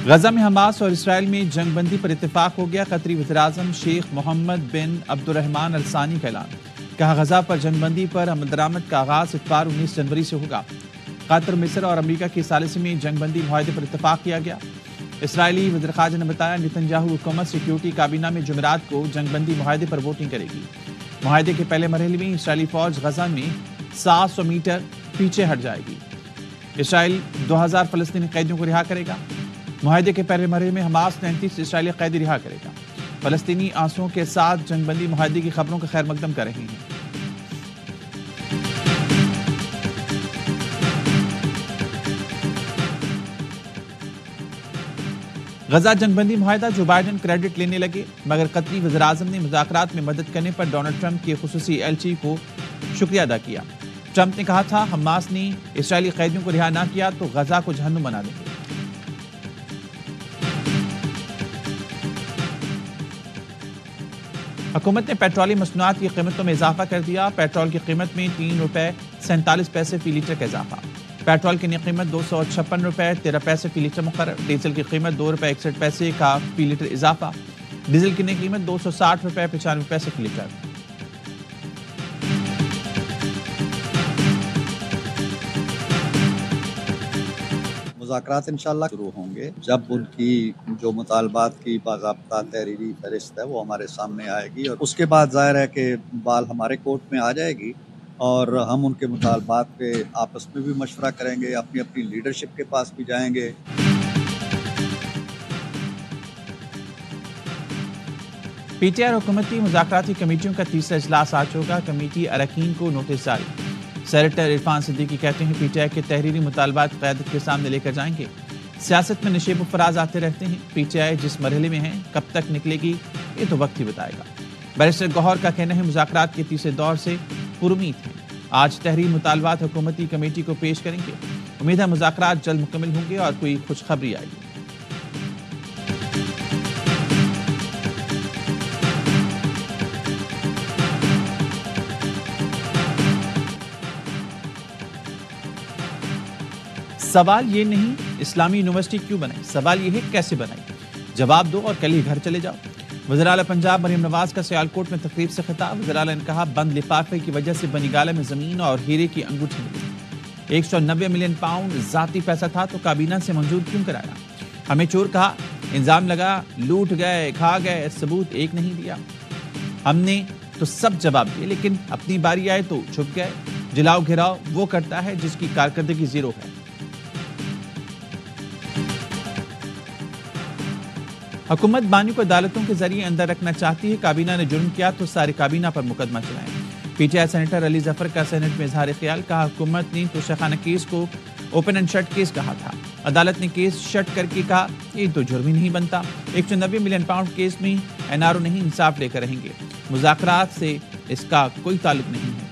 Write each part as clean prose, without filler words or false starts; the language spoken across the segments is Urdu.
غزہ میں حماس اور اسرائیل میں جنگ بندی پر اتفاق ہو گیا۔ قطری وزیراعظم شیخ محمد بن عبدالرحمن الثانی کا اعلان۔ کہا غزہ پر جنگ بندی پر عمل درآمد کا آغاز اتوار 19 جنوری سے ہوگا۔ قطر، مصر اور امریکہ کی ثالثی میں جنگ بندی معاہدے پر اتفاق کیا گیا۔ اسرائیلی وزیر خارجہ نے بتایا نتنیاہو حکومت سیکیورٹی کابینہ میں جمعرات کو جنگ بندی معاہدے پر ووٹنگ کرے گی۔ معاہدے کے پہلے مرحلے میں اسرائیلی فوج غزہ میں 700 میٹر پیچھے ہٹ جائے گی۔ اسرائیل 2000 فلسطینی قیدیوں کو رہا کرے گا۔ معاہدے کے پہلے مرحلے میں حماس 33 اسرائیلی قیدی رہا کرے گا۔ فلسطینی آنسوؤں کے ساتھ جنگ بندی معاہدے کی خبروں کا خیر مقدم کر رہے ہیں۔ غزہ جنگ بندی معاہدہ جو بائیڈن کریڈٹ لینے لگے، مگر قطری وزیراعظم نے مذاکرات میں مدد کرنے پر ڈونلڈ ٹرمپ کے خصوصی ایلچی کو شکریہ ادا کیا۔ ٹرمپ نے کہا تھا حماس نے اسرائیلی قیدیوں کو رہا نہ کیا تو غزہ کو جہنم بنا دیں گے۔ حکومت نے پیٹرولیم مصنوعات کی قیمتوں میں اضافہ کر دیا۔ پیٹرول کی قیمت میں 3 روپے 47 پیسے فی لیٹر کا اضافہ۔ پیٹرول کی نئی قیمت 256 روپے 13 پیسے فی لیٹر مقرر۔ ڈیزل کی قیمت 2 روپے 61 پیسے کا فی لیٹر اضافہ۔ ڈیزل کی نئی قیمت 260 روپے 95 پیسے فی لیٹر۔ مذاکرات انشاءاللہ شروع ہوں گے جب ان کی جو مطالبات کی باضابطہ تحریری فہرست ہے وہ ہمارے سامنے آئے گی، اور اس کے بعد ظاہر ہے کہ بال ہمارے کورٹ میں آ جائے گی اور ہم ان کے مطالبات پہ آپس میں بھی مشورہ کریں گے، اپنی اپنی لیڈرشپ کے پاس بھی جائیں گے۔ پی ٹی آئی حکومتی مذاکراتی کمیٹیوں کا تیسرا اجلاس آج ہوگا۔ کمیٹی اراکین کو نوٹس جاری۔ سینیٹر عرفان صدیقی کہتے ہیں پی ٹی آئی کے تحریری مطالبات قیادت کے سامنے لے کر جائیں گے۔ سیاست میں نشیب و فراز آتے رہتے ہیں، پی ٹی آئی جس مرحلے میں ہے کب تک نکلے گی یہ تو وقت ہی بتائے گا۔ بیرسٹر گوہر کا کہنا ہے مذاکرات کے تیسرے دور سے پرامید ہیں۔ آج تحریری مطالبات حکومتی کمیٹی کو پیش کریں گے۔ امید ہے مذاکرات جلد مکمل ہوں گے اور کوئی خوشخبری آئے گی۔ سوال یہ نہیں اسلامی یونیورسٹی کیوں بنائی، سوال یہ ہے کیسے بنائی، جواب دو اور کل ہی گھر چلے جاؤ۔ وزیراعلیٰ پنجاب مریم نواز کا سیالکوٹ میں تقریب سے خطاب۔ وزیراعلیٰ نے کہا بند لفافے کی وجہ سے بنی گالہ میں زمین اور ہیرے کی انگوٹھی ملی۔ 190 ملین پاؤنڈ ذاتی پیسہ تھا تو کابینہ سے منظور کیوں کرایا؟ ہمیں چور کہا، الزام لگا، لوٹ گئے، کھا گئے، ثبوت ایک نہیں دیا۔ ہم نے تو سب جواب دیے لیکن اپنی باری آئے تو چھپ گئے۔ جلاؤ گھراؤ وہ کرتا ہے جس کی کارکردگی زیرو ہے۔ حکومت بانیوں کو عدالتوں کے ذریعے اندر رکھنا چاہتی ہے، کابینہ نے جرم کیا تو سارے کابینہ پر مقدمہ چلائیں۔ P T I senator Ali Zafar کا سینٹ میں اظہار خیال، کہا حکومت نے توشیخانہ کیس کو اوپن اینڈ شٹ کیس کہا تھا، عدالت نے کیس شٹ کر کے کہا یہ تو جرم ہی نہیں بنتا۔ 190 ملین پاؤنڈ کیس میں این آر او نہیں انصاف لے کر رہیں گے، مذاکرات سے اس کا کوئی تعلق نہیں ہے۔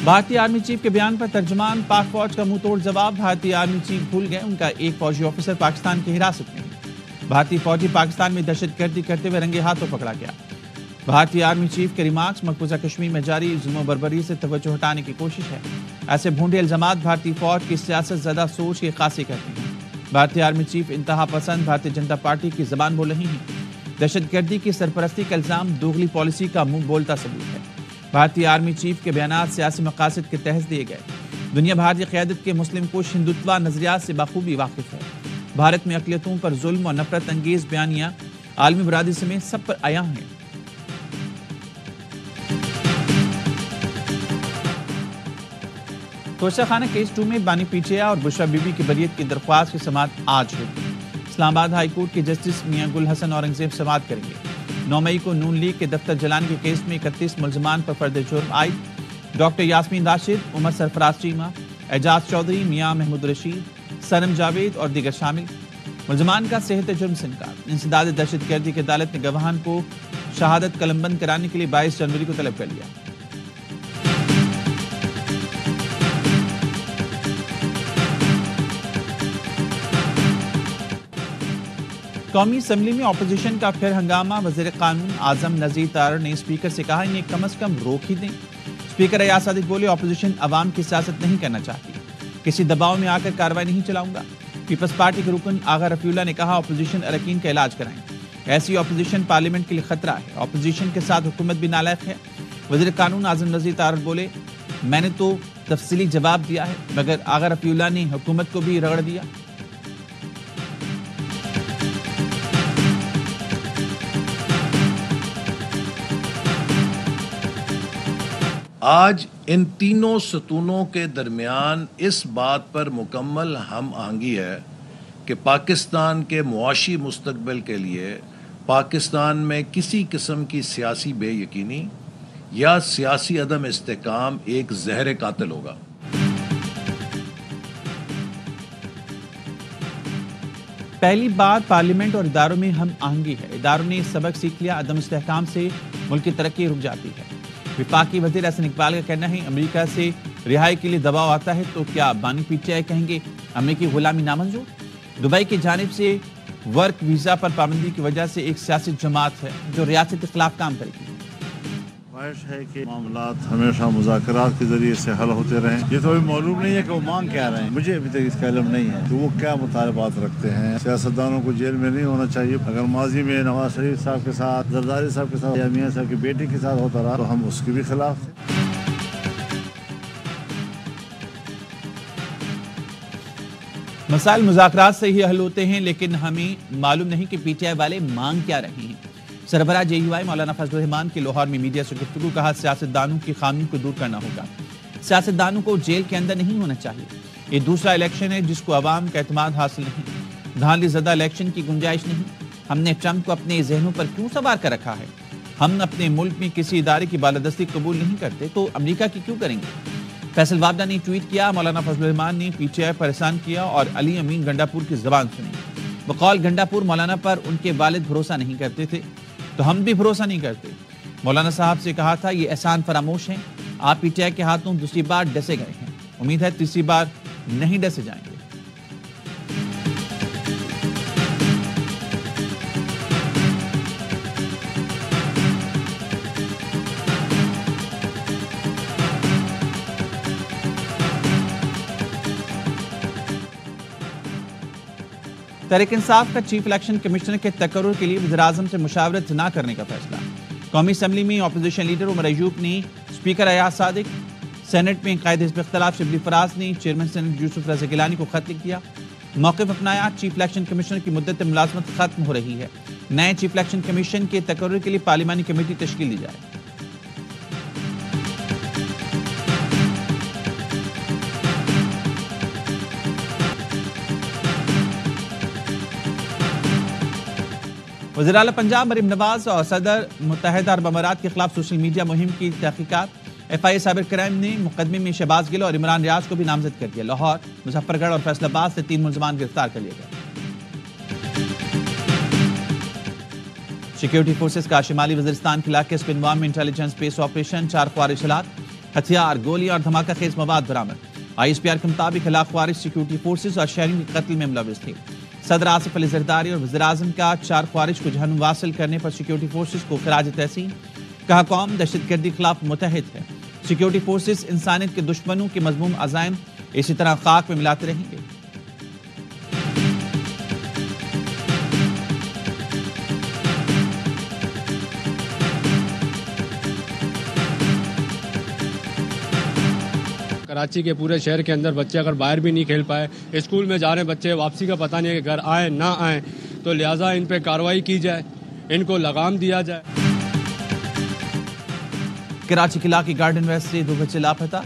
بھارتی آرمی چیف کے بیان پر ترجمان پاک فوج کا منہ توڑ جواب۔ بھارتی آرمی چیف بھول گئے ان کا ایک فوجی آفیسر پاکستان کی حراست میں ہے۔ بھارتی فوجی پاکستان میں دہشت گردی کرتے ہوئے رنگے ہاتھوں پکڑا گیا۔ بھارتی آرمی چیف کے ریمارکس مقبوضہ کشمیر میں جاری ظلم و بربری سے توجہ ہٹانے کی کوشش ہے۔ ایسے بھونڈے الزامات بھارتی فوج کی سیاست زدہ سوچ کی عکاسی کرتے ہیں۔ بھارتی آرمی چیف انتہا پسند بھارتیہ جنتا پارٹی کی زبان بول رہی ہیں۔ دہشت گردی کی سرپرستی کا الزام دوغلی پالیسی کا منہ بولتا ثبوت ہے۔ بھارتی آرمی چیف کے بیانات سیاسی مقاصد کے تحت دیے گئے۔ دنیا بھارتی قیادت کے مسلم کش ہندوتوا نظریات سے بخوبی واقف ہے۔ بھارت میں اقلیتوں پر ظلم اور نفرت انگیز بیانیاں عالمی برادری سمیت سب پر عیاں ہیں۔ توشیخانہ کیس 2 میں بانی پی ٹی آئی اور بشرا بی بی کی بریت کی درخواست کی سماعت آج ہوگی۔ اسلام آباد ہائی کورٹ کے جسٹس میاں گل حسن اورنگزیب سماعت کریں گے۔ 9 مئی کو نون لیگ کے دفتر جلانے کے کیس میں 31 ملزمان پر فرد جرم عائد۔ ڈاکٹر یاسمین راشد، عمر سرفراز چیمہ، اعجاز چودھری، میاں محمود رشید، سنم جاوید اور دیگر شامل۔ ملزمان کا صحت جرم سے انکار۔ انسداد دہشت گردی کی عدالت نے گواہان کو شہادت قلم بند کرانے کے لیے 22 جنوری کو طلب کر لیا۔ قومی اسمبلی میں اپوزیشن کا پھر ہنگامہ. وزیر قانون اعظم نذیر تارڑ نے اسپیکر سے کہا انہیں کم از کم روک ہی دیں. اسپیکر ایاز صادق بولے اپوزیشن عوام کی سیاست نہیں کرنا چاہتی, کسی دباؤ میں آ کر کارروائی نہیں چلاؤں گا. پیپلز پارٹی کے رکن آغا رفیع اللہ نے کہا اپوزیشن اراکین کا علاج کرائیں, ایسی اپوزیشن پارلیمنٹ کے لیے خطرہ ہے, اپوزیشن کے ساتھ حکومت بھی نالائق ہے. وزیر قانون اعظم نذیر تارڑ بولے میں نے تو تفصیلی جواب دیا ہے, مگر آغا رفیع اللہ نے حکومت کو بھی رگڑ دیا. آج ان تینوں ستونوں کے درمیان اس بات پر مکمل ہم آہنگی ہے کہ پاکستان کے معاشی مستقبل کے لیے پاکستان میں کسی قسم کی سیاسی بے یقینی یا سیاسی عدم استحکام ایک زہر قاتل ہوگا. پہلی بار پارلیمنٹ اور اداروں میں ہم آہنگی ہے. اداروں نے سبق سیکھ لیا, عدم استحکام سے ملک کی ترقی رک جاتی ہے. وفاقی وزیر احسن اقبال کا کہنا ہے امریکہ سے رہائی کے لیے دباؤ آتا ہے تو کیا بانی پی ٹی آئی کہیں گے امریکی غلامی نامنظور. دبئی کی جانب سے ورک ویزا پر پابندی کی وجہ سے ایک سیاسی جماعت ہے جو ریاست کے خلاف کام کرے گی. خواہش ہے کہ معاملات ہمیشہ مذاکرات کے ذریعے سے حل ہوتے رہیں. یہ تو ابھی معلوم نہیں ہے کہ وہ مانگ کیا رہے ہیں, مجھے ابھی تک اس کا علم نہیں ہے کہ وہ کیا مطالبات رکھتے ہیں. سیاستدانوں کو جیل میں نہیں ہونا چاہیے. اگر ماضی میں نواز شریف صاحب کے ساتھ, زرداری صاحب کے ساتھ یا میاں صاحب کی بیٹی کے ساتھ ہوتا رہا تو ہم اس کے بھی خلاف تھے. مسائل مذاکرات سے ہی حل ہوتے ہیں, لیکن ہمیں معلوم نہیں کہ پی ٹی آئی والے مانگ کیا رہے ہیں. سربراہ جے یو آئی مولانا فضل الرحمان کی لاہور میں میڈیا سے گفتگو, کہا سیاستدانوں کی خامیوں کو دور کرنا ہوگا. سیاستدانوں کو جیل کے اندر نہیں ہونا چاہیے. یہ دوسرا الیکشن ہے جس کو عوام کا اعتماد حاصل نہیں. دھاندلی زدہ الیکشن کی گنجائش نہیں. ہم نے ٹرمپ کو اپنے ذہنوں پر کیوں سوار کر رکھا ہے؟ ہم اپنے ملک میں کسی ادارے کی بالادستی قبول نہیں کرتے تو امریکہ کی کیوں کریں گے؟ فیصل وابڈا نے ٹویٹ کیا, مولانا فضل الرحمان نے پی ٹی آئی پر احسان کیا اور علی امین گنڈاپور کی زبان سنی. بقول گنڈاپور مولانا پر ان کے والد بھروسہ نہیں کرتے تھے تو ہم بھی بھروسہ نہیں کرتے. مولانا صاحب سے کہا تھا یہ احسان فراموش ہیں, آپ پی ٹی آئی کے ہاتھوں دوسری بار ڈسے گئے ہیں, امید ہے تیسری بار نہیں ڈسے جائیں گے. تحریک انصاف کا چیف الیکشن کمشنر کے تقرر کے لیے وزیراعظم سے مشاورت نہ کرنے کا فیصلہ. قومی اسمبلی میں اپوزیشن لیڈر عمر ایوب نے اسپیکر ایاز صادق, سینٹ میں قائد حزب اختلاف شبلی فراز نے چیئرمین سینٹ یوسف رضا گیلانی کو خط لکھ دیا. موقف اپنایا, چیف الیکشن کمشنر کی مدت ملازمت ختم ہو رہی ہے. نئے چیف الیکشن کمیشن کے تقرر کے لیے پارلیمانی کمیٹی تشکیل دی جائے. وزیر اعلیٰ پنجاب مریم نواز اور صدر متحدہ عرب امارات کے خلاف سوشل میڈیا مہم کی تحقیقات. F I A cyber crime نے مقدمے میں شہباز گل اور عمران ریاض کو بھی نامزد کر دیا. لاہور, مظفر گڑھ اور فیصل آباد سے 3 ملزمان گرفتار کر لیے گئے. سیکیورٹی فورسز کا شمالی وزیرستان کے علاقے سپنوان میں انٹیلیجنس بیس آپریشن, 4 خوارج ہلاک, ہتھیار, گولیاں اور دھماکہ خیز مواد برآمد. آئی ایس پی آر کے مطابق ہلاک خوارج سیکیورٹی فورسز اور شہریوں کے قتل میں ملوث تھے. صدر آصف علی زرداری اور وزیراعظم کا 4 خوارج کو جہنم واصل کرنے پر سیکیورٹی فورسز کو خراج تحسین. کہا قوم دہشت گردی کے خلاف متحد ہے. سیکیورٹی فورسز انسانیت کے دشمنوں کے مذموم عزائم اسی طرح خاک میں ملاتے رہیں گے. کراچی کے پورے شہر کے اندر بچے اگر باہر بھی نہیں کھیل پائے, اسکول میں جا رہے بچے, واپسی کا پتہ نہیں ہے کہ گھر آئیں نہ آئیں, تو لہٰذا ان پہ کارروائی کی جائے, ان کو لگام دیا جائے. کراچی کے علاقے گارڈن ویسٹ سے 2 بچے لاپتہ.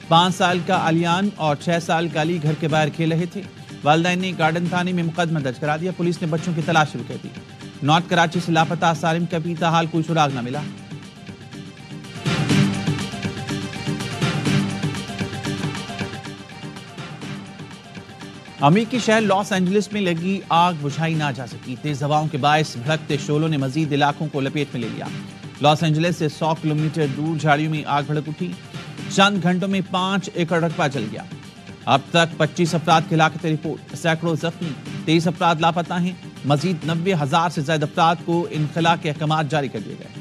5 سال کا علیان اور 6 سال کا علی گھر کے باہر کھیل رہے تھے. والدین نے گارڈن تھانے میں مقدمہ درج کرا دیا. پولیس نے بچوں کی تلاش شروع کر دی. نارتھ کراچی سے لاپتہ سالم کا بھی تاحال کوئی سراغ نہ ملا. امریکی شہر لاس اینجلس میں لگی آگ بجھائی نہ جا سکی. تیز ہواؤں کے باعث بھڑکتے شعلوں نے مزید علاقوں کو لپیٹ میں لے لیا. لاس اینجلس سے 100 کلومیٹر دور جھاڑیوں میں آگ بھڑک اٹھی. چند گھنٹوں میں 5 ایکڑ رقبہ جل گیا. اب تک 25 افراد کی ہلاکت رپورٹ, سینکڑوں زخمی, 23 افراد لاپتہ ہیں. مزید 90,000 سے زائد افراد کو انخلا کے احکامات جاری کر دیے گئے۔